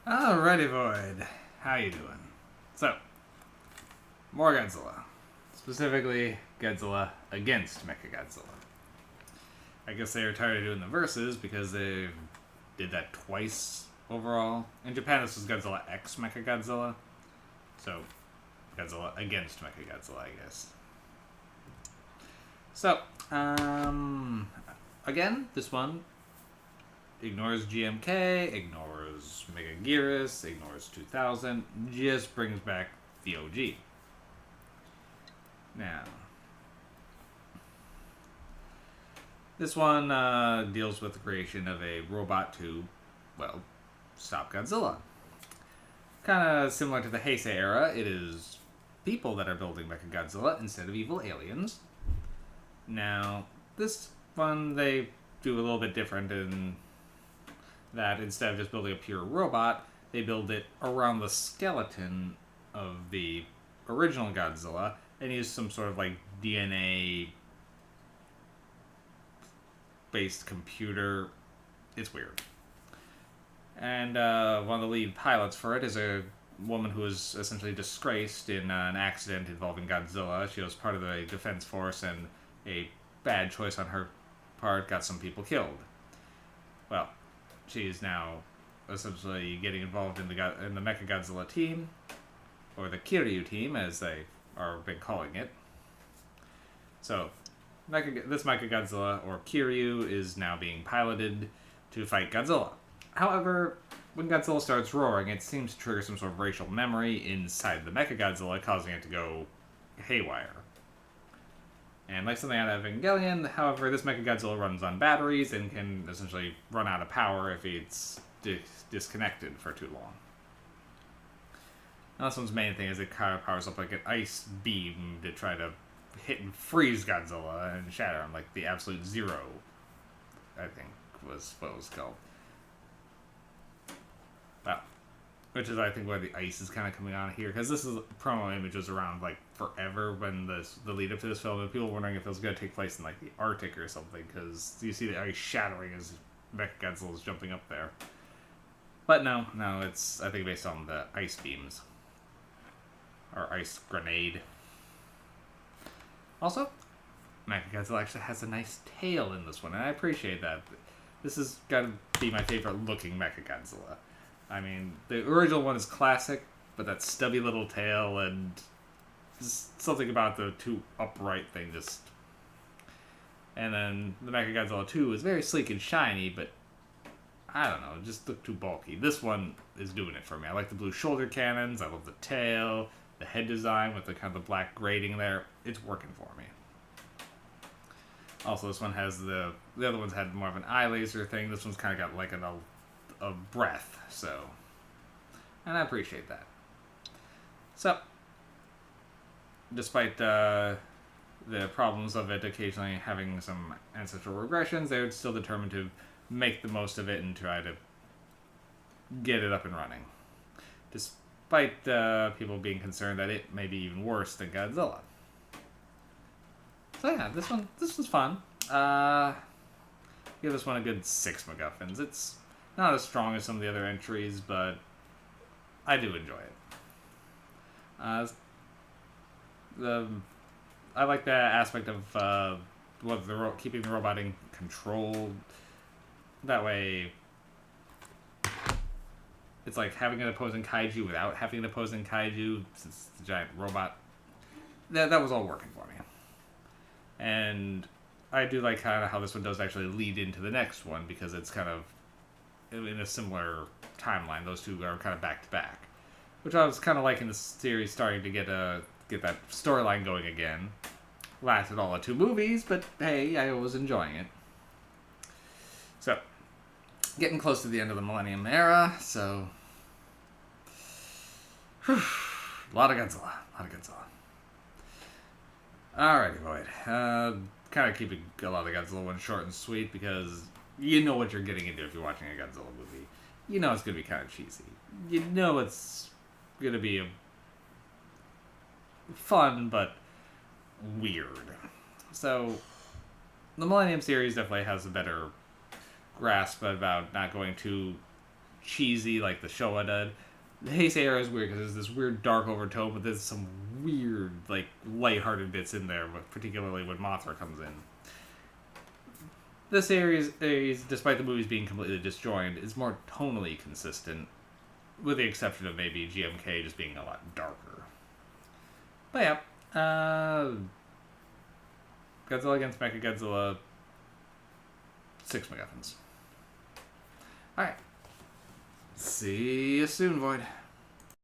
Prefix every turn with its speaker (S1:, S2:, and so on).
S1: Alrighty, Void. How you doing? So, more Godzilla. Specifically, Godzilla against MechaGodzilla. I guess they were tired of doing the verses because they did that twice overall. In Japan, this was Godzilla X MechaGodzilla. So, Godzilla against MechaGodzilla, I guess. So, again, this one ignores GMK, ignores Megaguirus, ignores 2000, just brings back the OG. Now, this one deals with the creation of a robot to, well, stop Godzilla. Kind of similar to the Heisei era, it is people that are building MechaGodzilla instead of evil aliens. Now, this one they do a little bit different in that instead of just building a pure robot, they build it around the skeleton of the original Godzilla and use some sort of like DNA based computer. It's weird. And one of the lead pilots for it is a woman who was essentially disgraced in an accident involving Godzilla. She was part of the defense force, and a bad choice on her part got some people killed. Well, she's now essentially getting involved in the MechaGodzilla team, or the Kiryu team, as they are been calling it. So, this MechaGodzilla, or Kiryu, is now being piloted to fight Godzilla. However, when Godzilla starts roaring, it seems to trigger some sort of racial memory inside the MechaGodzilla, causing it to go haywire. And like something out of Evangelion, however, this MechaGodzilla runs on batteries and can essentially run out of power if it's disconnected for too long. Now, this one's main thing is it kind of powers up like an ice beam to try to hit and freeze Godzilla and shatter him, like the Absolute Zero, I think was what it was called. Well, which is, I think, where the ice is kind of coming on here, because this is promo images around like forever when the lead up to this film, and people were wondering if it was going to take place in like the Arctic or something, because you see the ice shattering as MechaGodzilla is jumping up there. But no, it's, I think, based on the ice beams or ice grenade. Also, MechaGodzilla actually has a nice tail in this one, and I appreciate that. This is got to be my favorite looking MechaGodzilla. I mean, the original one is classic, but that stubby little tail and just something about the two upright thing just... And then the MechaGodzilla 2 is very sleek and shiny, but I don't know, it just looked too bulky. This one is doing it for me. I like the blue shoulder cannons, I love the tail, the head design with the kind of the black grating there. It's working for me. Also, this one has the other ones had more of an eye laser thing. This one's kind of got like a breath, so, and I appreciate that. So, despite the problems of it occasionally having some ancestral regressions, they were still determined to make the most of it and try to get it up and running, despite people being concerned that it may be even worse than Godzilla. So yeah, this was fun. Give this one a good 6 MacGuffins. It's not as strong as some of the other entries, but I do enjoy it. I like that aspect of keeping the robot in control. That way, it's like having an opposing kaiju without having an opposing kaiju, since it's a giant robot. That was all working for me. And I do like kind of how this one does actually lead into the next one, because it's kind of in a similar timeline. Those two are kind of back to back, which I was kind of liking the series starting to get that storyline going again. Lasted all of 2 movies, but hey, I was enjoying it. So, getting close to the end of the Millennium Era, so a lot of Godzilla. Alrighty, Void. Kind of keeping a lot of Godzilla ones short and sweet, because you know what you're getting into if you're watching a Godzilla movie. You know it's going to be kind of cheesy. You know it's going to be fun, but weird. So, the Millennium series definitely has a better grasp about not going too cheesy like the Showa did. The Heisei era is weird because there's this weird dark overtone, but there's some weird, like, lighthearted bits in there, particularly when Mothra comes in. This series, despite the movies being completely disjoined, is more tonally consistent, with the exception of maybe GMK just being a lot darker. But yeah, Godzilla against MechaGodzilla, 6 MacGuffins. Alright. See you soon, Void.